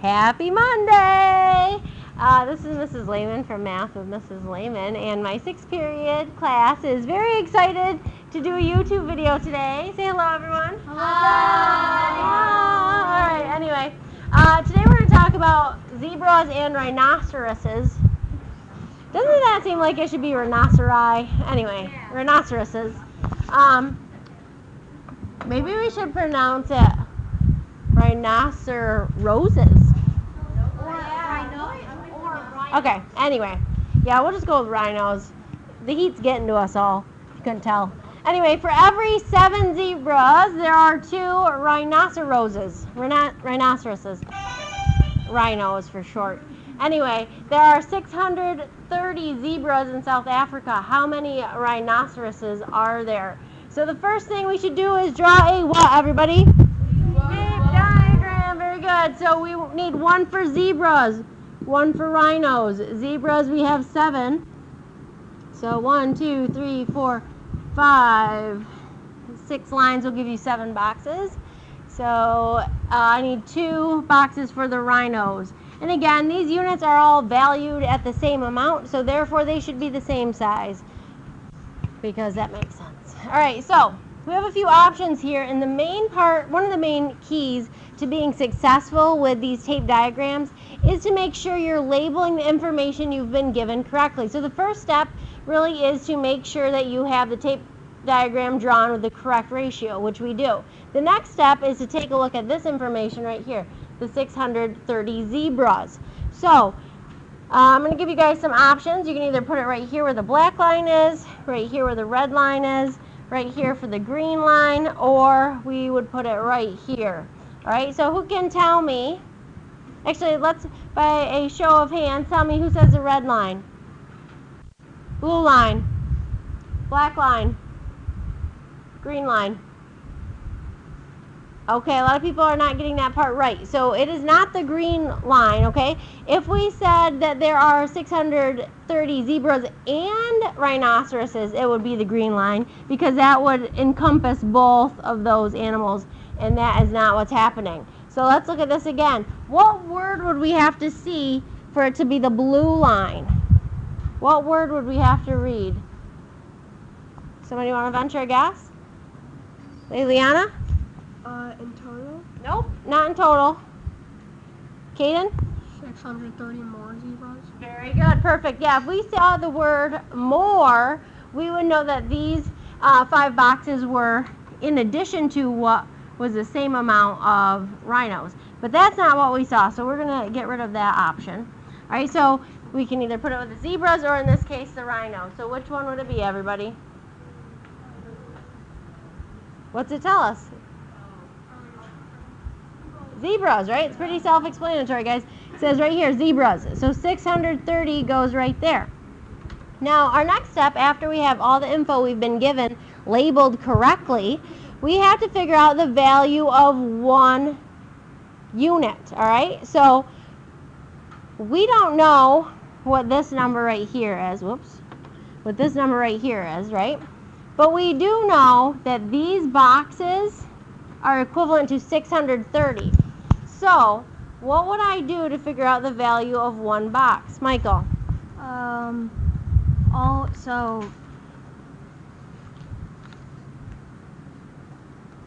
Happy Monday! This is Mrs. Lehman from Math with Mrs. Lehman, and my 6th period class is very excited to do a YouTube video today. Say hello, everyone. Hi. Alright, anyway, today we're going to talk about zebras and rhinoceroses. Doesn't that seem like it should be rhinoceri? Anyway, Yeah. rhinoceroses. Maybe we should pronounce it rhinoceroses. Okay, anyway. Yeah, we'll just go with rhinos. The heat's getting to us all. You couldn't tell. Anyway, for every 7 zebras, there are 2 rhinoceroses. Rhinoceroses. Rhinos for short. Anyway, there are 630 zebras in South Africa. How many rhinoceroses are there? So the first thing we should do is draw a what, everybody? Diagram. Very good. So we need 1 for zebras, 1 for rhinos. Zebras, we have 7. So 1, 2, 3, 4, 5, 6 lines will give you 7 boxes. So I need 2 boxes for the rhinos. And again, these units are all valued at the same amount, so therefore they should be the same size, because that makes sense. All right, so we have a few options here, and the main part, one of the main keys to being successful with these tape diagrams is to make sure you're labeling the information you've been given correctly. So the first step really is to make sure that you have the tape diagram drawn with the correct ratio, which we do. The next step is to take a look at this information right here, the 630 zebras. So I'm going to give you guys some options. You can either put it right here where the black line is, right here where the red line is, right here for the green line, or we would put it right here. All right, so who can tell me? Actually, let's, by a show of hands, tell me who says the red line. Blue line. Black line. Green line. Okay, a lot of people are not getting that part right. So it is not the green line, okay? If we said that there are 630 zebras and rhinoceroses, it would be the green line, because that would encompass both of those animals, and that is not what's happening. So let's look at this again. What word would we have to see for it to be the blue line? What word would we have to read? Somebody want to venture a guess? Liliana? In total? Nope, not in total. Kaden? 630 more zebras. Very good, perfect. Yeah, if we saw the word more, we would know that these 5 boxes were in addition to what was the same amount of rhinos. But that's not what we saw, so we're going to get rid of that option. All right, so we can either put it with the zebras or in this case the rhino. So which one would it be, everybody? What's it tell us? Zebras, right? It's pretty self-explanatory, guys. It says right here, zebras. So 630 goes right there. Now, our next step, after we have all the info we've been given labeled correctly, we have to figure out the value of 1 unit, all right? So we don't know what this number right here is. Whoops. What this number right here is, right? But we do know that these boxes are equivalent to 630. So, what would I do to figure out the value of 1 box? Michael? So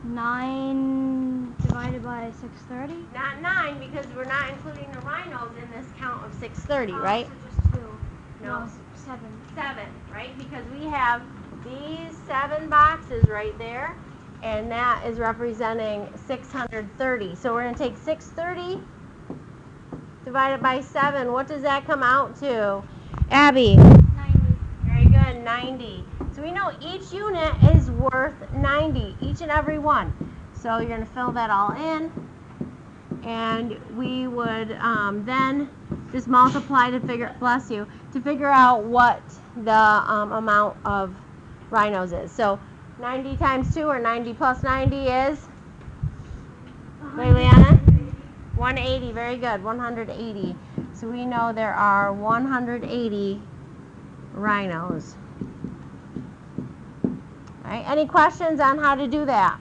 9 divided by 630? Not 9, because we're not including the rhinos in this count of 630, right? So just 2. No. 7. 7, right? Because we have these 7 boxes right there, and that is representing 630. So we're going to take 630 divided by 7. What does that come out to? Abby? 90. Very good, 90. So we know each unit is worth 90, each and every one. So you're going to fill that all in, and we would then just multiply to figure, bless you, to figure out what the amount of rhinos is. So 90 times 2, or 90 plus 90 is? Liliana? 180, very good, 180. So we know there are 180 rhinos. All right, any questions on how to do that?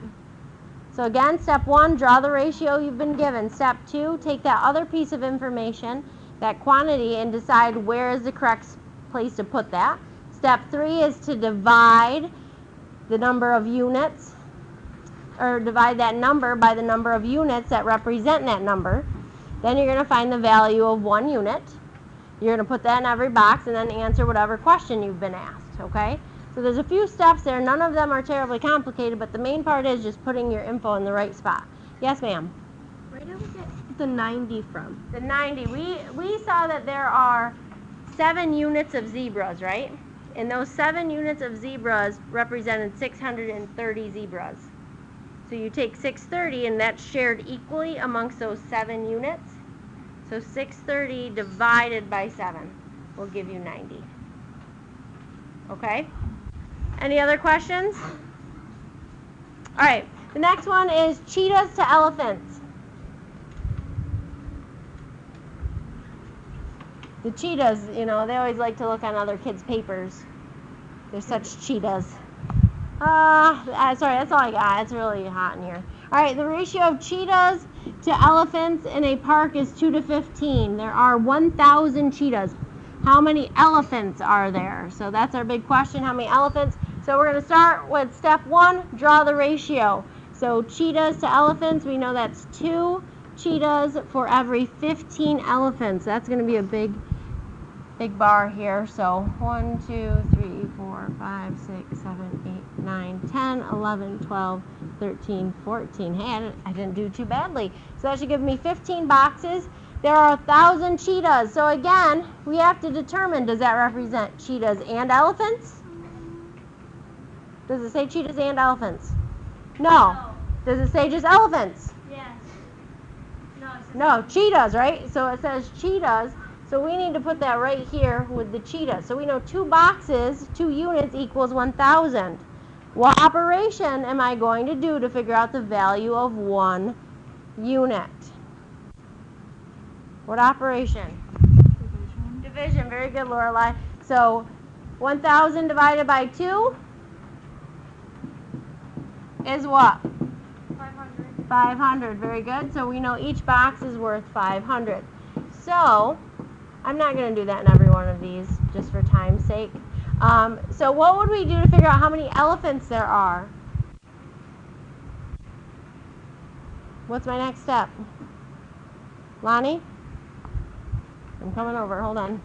So again, step 1, draw the ratio you've been given. Step 2, take that other piece of information, that quantity, and decide where is the correct place to put that. Step 3 is to divide the number of units, or divide that number by the number of units that represent that number. Then you're going to find the value of 1 unit. You're going to put that in every box and then answer whatever question you've been asked, okay? So there's a few steps there. None of them are terribly complicated, but the main part is just putting your info in the right spot. Yes, ma'am? Where did we get the 90 from? The 90. We saw that there are 7 units of zebras, right? And those 7 units of zebras represented 630 zebras. So you take 630 and that's shared equally amongst those 7 units. So 630 divided by 7 will give you 90. Okay? Any other questions? All right. The next one is cheetahs to elephants. The cheetahs, you know, they always like to look on other kids' papers. They're such cheetahs. Sorry, that's all I got. It's really hot in here. All right, the ratio of cheetahs to elephants in a park is 2 to 15. There are 1,000 cheetahs. How many elephants are there? So that's our big question, how many elephants? So we're going to start with step 1, draw the ratio. So cheetahs to elephants, we know that's 2 cheetahs for every 15 elephants. That's going to be a big bar here. So 1, 2, 3, 4, 5, 6, 7, 8, 9, 10, 11, 12, 13, 14. Hey, I didn't do too badly. So that should give me 15 boxes. There are 1,000 cheetahs. So again, we have to determine, does that represent cheetahs and elephants? Does it say cheetahs and elephants? No. Does it say just elephants? Yes. No, cheetahs, right? So it says cheetahs. So we need to put that right here with the cheetahs. So we know 2 boxes, 2 units equals 1,000. What operation am I going to do to figure out the value of 1 unit? What operation? Division. Very good, Lorelai. So 1,000 divided by 2 is what? 500. 500. Very good. So we know each box is worth 500. So I'm not going to do that in every one of these just for time's sake. So what would we do to figure out how many elephants there are? What's my next step? Lonnie? I'm coming over. Hold on.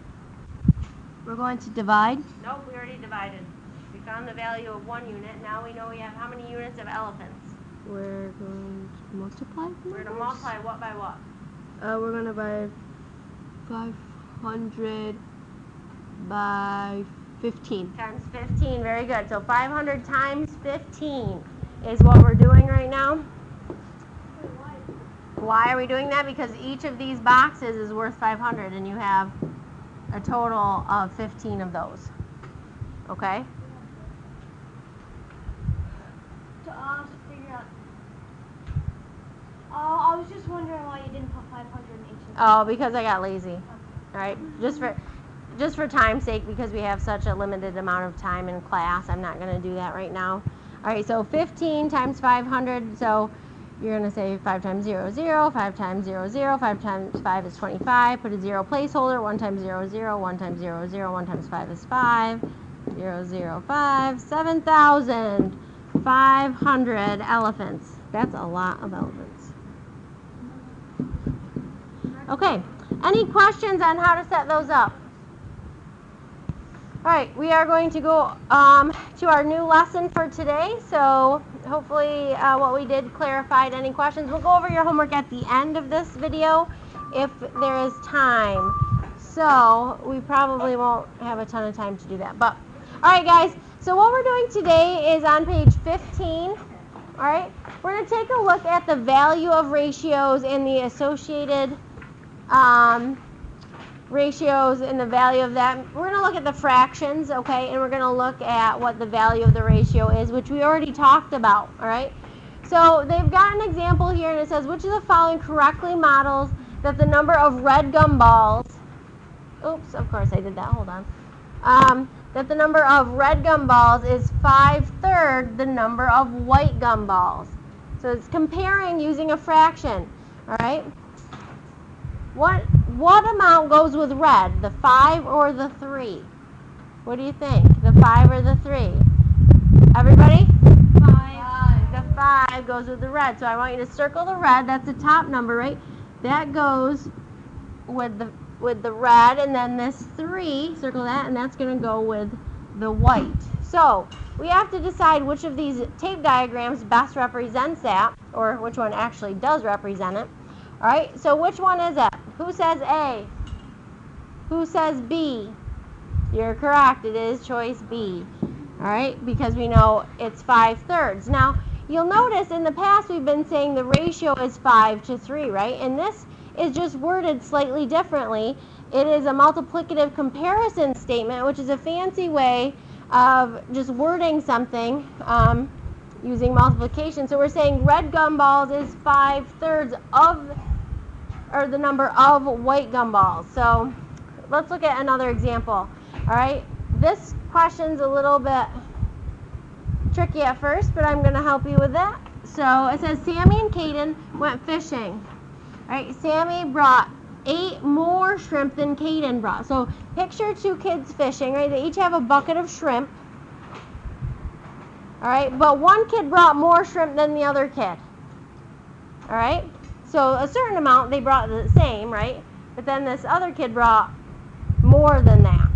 We're going to divide. Nope, we already divided. We found the value of 1 unit. Now we know we have how many units of elephants. We're going to multiply. We're going to multiply what by what? We're going to buy 500 by 15. Times 15. Very good. So 500 times 15 is what we're doing right now. Why are we doing that? Because each of these boxes is worth 500 and you have a total of 15 of those. Okay? To figure out. I was just wondering why you didn't put 500 in each of them. Oh, because I got lazy. All right? Just for time's sake, because we have such a limited amount of time in class, I'm not going to do that right now. All right, so 15 times 500, so you're going to say 5 times 0, 0, 5 times 0, 0, 5 times 5 is 25, put a 0 placeholder, 1 times 0, 0, 1 times 0, 0, 1 times 5 is 5, 0, 0, 5, 7,500 elephants. That's a lot of elephants. Okay, any questions on how to set those up? All right, we are going to go to our new lesson for today. So hopefully what we did clarified any questions. We'll go over your homework at the end of this video if there is time. So we probably won't have a ton of time to do that. But all right, guys. So what we're doing today is on page 15. All right, we're going to take a look at the value of ratios and the associated ratios and the value of that. We're going to look at the fractions, okay, and we're going to look at what the value of the ratio is, which we already talked about, all right? So they've got an example here, and it says, which of the following correctly models that the number of red gumballs, oops, of course I did that, hold on, that the number of red gumballs is 5/3 the number of white gumballs. So it's comparing using a fraction. All right. What amount goes with red? The 5 or the 3? What do you think? The 5 or the 3? Everybody? 5. The 5 goes with the red. So I want you to circle the red. That's the top number, right? That goes with the red, and then this 3, circle that, and that's going to go with the white. So we have to decide which of these tape diagrams best represents that, or which one actually does represent it. All right, so which one is it? Who says A? Who says B? You're correct. It is choice B. All right, because we know it's 5/3. Now, you'll notice in the past we've been saying the ratio is 5:3, right? And this is just worded slightly differently. It is a multiplicative comparison statement, which is a fancy way of just wording something using multiplication. So we're saying red gumballs is 5/3 of, or the number of white gumballs. So let's look at another example. All right, this question's a little bit tricky at first, but I'm going to help you with that. So it says Sammy and Caden went fishing. All right, Sammy brought 8 more shrimp than Caden brought. So picture 2 kids fishing, right? They each have a bucket of shrimp. All right, but one kid brought more shrimp than the other kid. All right, so a certain amount they brought the same, right? But then this other kid brought more than that.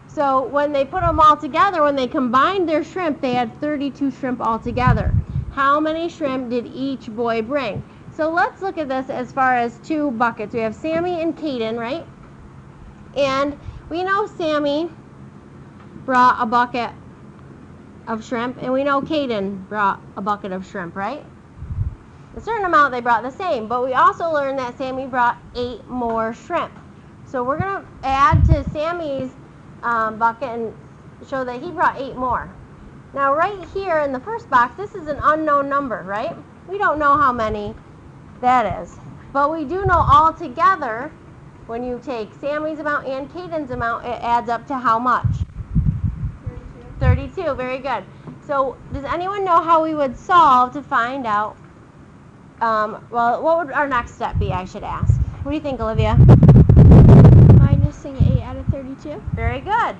So when they put them all together, when they combined their shrimp, they had 32 shrimp altogether. How many shrimp did each boy bring? So let's look at this as far as 2 buckets. We have Sammy and Caden, right? And we know Sammy brought a bucket of shrimp, and we know Caden brought a bucket of shrimp, right? A certain amount they brought the same, but we also learned that Sammy brought 8 more shrimp. So we're going to add to Sammy's bucket and show that he brought 8 more. Now right here in the first box, this is an unknown number, right? We don't know how many that is, but we do know all together when you take Sammy's amount and Caden's amount, it adds up to how much? 32. Very good. So does anyone know how we would solve to find out, well, what would our next step be, I should ask? What do you think, Olivia? Minusing 8 out of 32. Very good.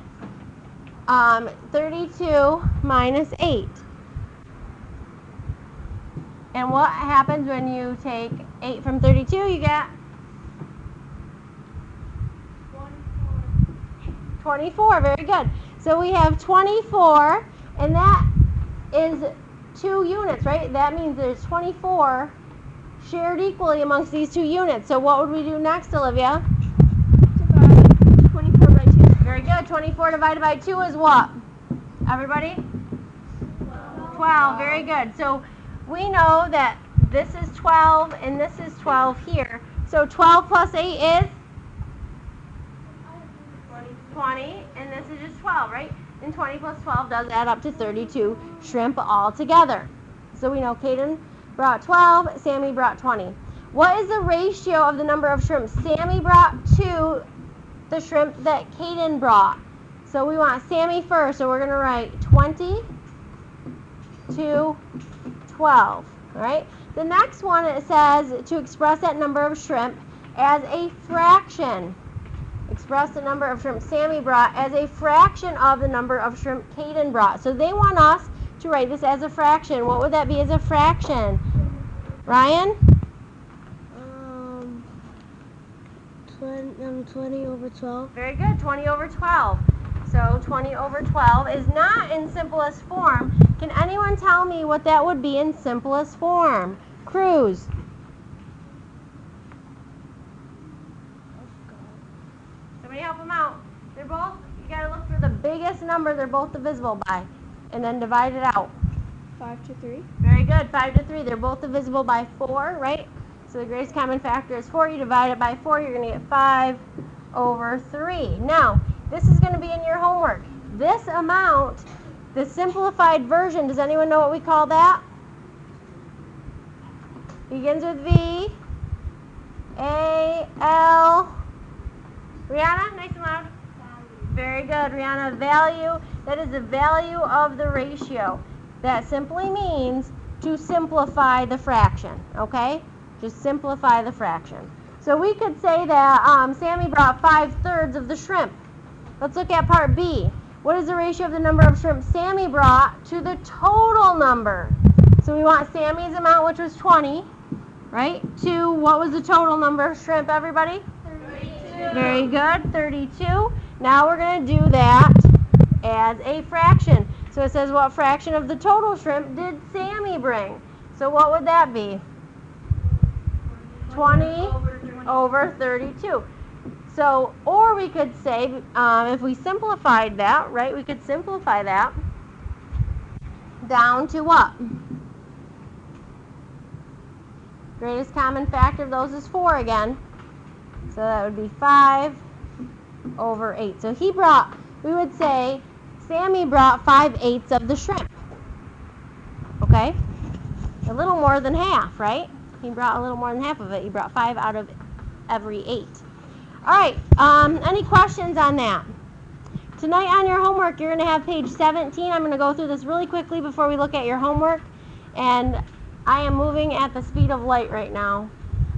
32 minus 8. And what happens when you take 8 from 32? You get 24. Very good. So we have 24, and that is 2 units, right? That means there's 24 shared equally amongst these 2 units. So what would we do next, Olivia? Divide 24 by 2. Very good. 24 divided by 2 is what? Everybody? 12. Very good. So we know that this is 12 and this is 12 here. So 12 plus 8 is? 20, and this is just 12, right? And 20 plus 12 does add up to 32 shrimp all together. So we know Caden brought 12, Sammy brought 20. What is the ratio of the number of shrimp Sammy brought to the shrimp that Caden brought? So we want Sammy first, so we're going to write 20 to 12, all right? The next one, it says to express that number of shrimp as a fraction. Express the number of shrimp Sammy brought as a fraction of the number of shrimp Caden brought. So they want us to write this as a fraction. What would that be as a fraction? Ryan? 20 over 12. Very good, 20 over 12. So 20 over 12 is not in simplest form. Can anyone tell me what that would be in simplest form? Cruz. Somebody help them out. They're both, you got to look for the biggest number they're both divisible by, and then divide it out. 5 to 3. Very good, 5 to 3. They're both divisible by 4, right? So the greatest common factor is 4. You divide it by 4, you're going to get 5 over 3. Now, this is going to be in your homework. This amount, the simplified version, does anyone know what we call that? Begins with V, A, L. Rihanna, nice and loud. Very good, Rihanna. Value, that is the value of the ratio. That simply means to simplify the fraction, okay? Just simplify the fraction. So we could say that Sammy brought 5/3 of the shrimp. Let's look at part B. What is the ratio of the number of shrimp Sammy brought to the total number? So we want Sammy's amount, which was 20, right? To what was the total number of shrimp, everybody? 32. Very good, 32. Now we're going to do that as a fraction. So it says, what fraction of the total shrimp did Sammy bring? So what would that be? 20 over 32. So, or we could say, if we simplified that, right, we could simplify that down to what? Greatest common factor of those is 4 again. So that would be 5 over 8. So he brought, we would say, Sammy brought 5/8 of the shrimp. Okay? A little more than half, right? He brought a little more than half of it. He brought 5 out of every 8. All right, any questions on that? Tonight on your homework, you're going to have page 17. I'm going to go through this really quickly before we look at your homework. And I am moving at the speed of light right now.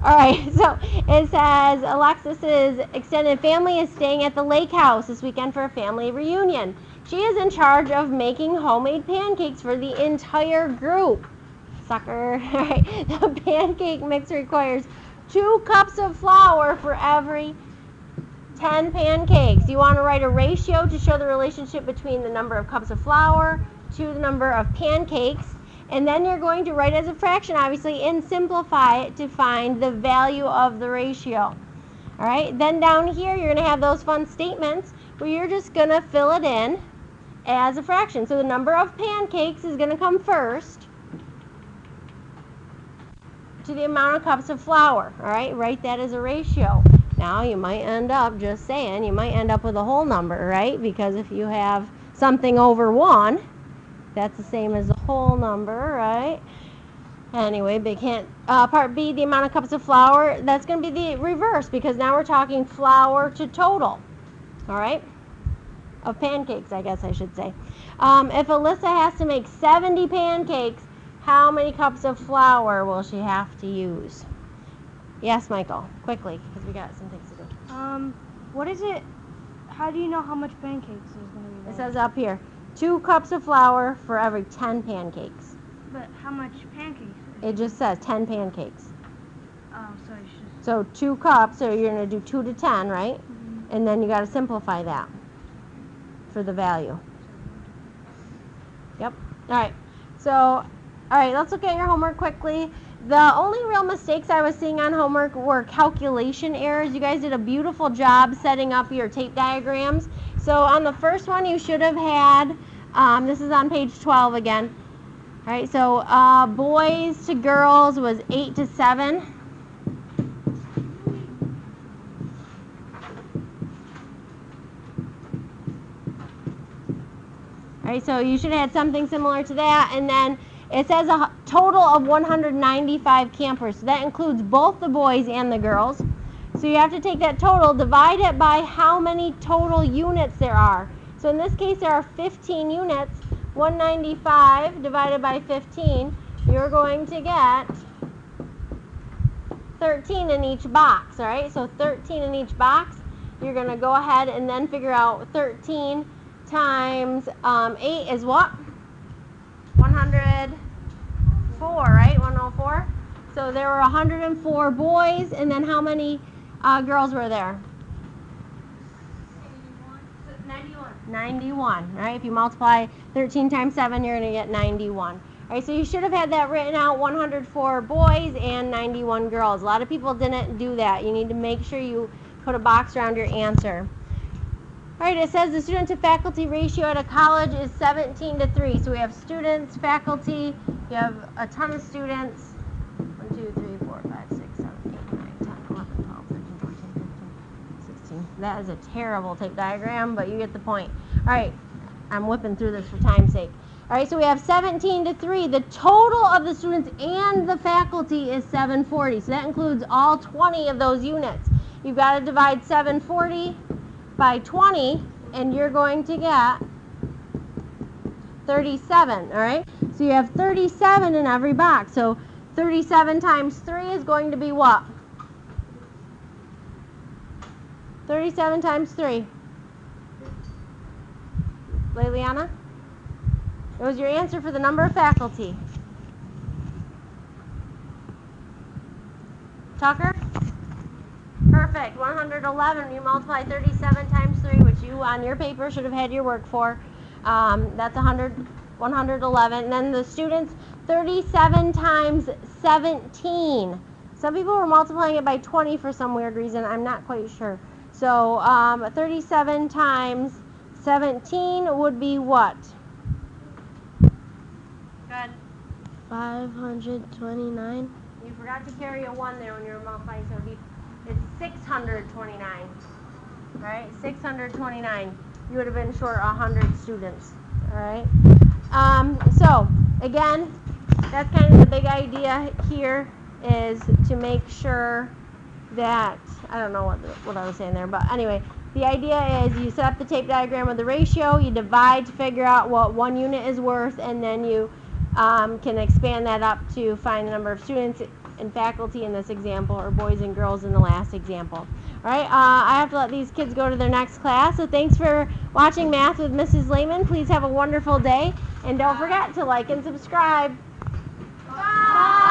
All right, so it says Alexis's extended family is staying at the lake house this weekend for a family reunion. She is in charge of making homemade pancakes for the entire group. Sucker. All right, the pancake mix requires 2 cups of flour for every 10 pancakes. You want to write a ratio to show the relationship between the number of cups of flour to the number of pancakes. And then you're going to write as a fraction, obviously, and simplify it to find the value of the ratio. All right, then down here, you're going to have those fun statements where you're just going to fill it in as a fraction. So the number of pancakes is going to come first to the amount of cups of flour. All right, write that as a ratio. Now you might end up, just saying, you might end up with a whole number, right? Because if you have something over 1, that's the same as the whole number, right? Anyway, they can't. Part B, the amount of cups of flour, that's going to be the reverse because now we're talking flour to total, all right? Of pancakes, I guess I should say. If Alyssa has to make 70 pancakes, how many cups of flour will she have to use? Yes, Michael, quickly, because we got some things to do. What is it? How do you know how much pancakes is going to be there? It says up here, 2 cups of flour for every 10 pancakes. But how much pancakes? It just says 10 pancakes. Oh, so I should. So 2 cups, so you're going to do 2 to 10, right? Mm-hmm. And then you got to simplify that for the value. Yep. All right. So, all right, let's look at your homework quickly. The only real mistakes I was seeing on homework were calculation errors. You guys did a beautiful job setting up your tape diagrams. So on the first one, you should have had, this is on page 12 again. All right, so boys to girls was 8 to 7. All right, so you should have had something similar to that. And then it says a total of 195 campers. So that includes both the boys and the girls. So you have to take that total, divide it by how many total units there are. So in this case, there are 15 units. 195 divided by 15, you're going to get 13 in each box, all right? So 13 in each box. You're going to go ahead and then figure out 13 times 8 is what? 104, right? 104. So there were 104 boys, and then how many girls were there? 91. All right, if you multiply 13 times 7, you're going to get 91. All right, so you should have had that written out, 104 boys and 91 girls. A lot of people didn't do that. You need to make sure you put a box around your answer. All right, it says the student to faculty ratio at a college is 17 to 3. So we have students, faculty, you have a ton of students. 1, 2, 3, 4, 5, 6, 7, 8, 9, 10, 11, 12, 13, 14, 15, 16. That is a terrible tape diagram, but you get the point. All right, I'm whipping through this for time's sake. All right, so we have 17 to 3. The total of the students and the faculty is 740. So that includes all 20 of those units. You've got to divide 740 by 20, and you're going to get 37, all right? So you have 37 in every box. So 37 times 3 is going to be what? 37 times 3. Liliana? It was your answer for the number of faculty. Tucker? Perfect. 111. You multiply 37 times 3, which you on your paper should have had your work for. That's 111. And then the students, 37 times 17. Some people were multiplying it by 20 for some weird reason. I'm not quite sure. So 37 times 17 would be what? Good. 529. You forgot to carry a 1 there when you were multiplying, so it's 629. All right, 629. You would have been short 100 students. All right. So again, that's kind of the big idea here, is to make sure that, I don't know what I was saying there, but anyway, the idea is you set up the tape diagram with the ratio, you divide to figure out what 1 unit is worth, and then you can expand that up to find the number of students and faculty in this example, or boys and girls in the last example. All right, I have to let these kids go to their next class, so thanks for watching Math with Mrs. Lehman. Please have a wonderful day, and don't forget to like and subscribe. Bye.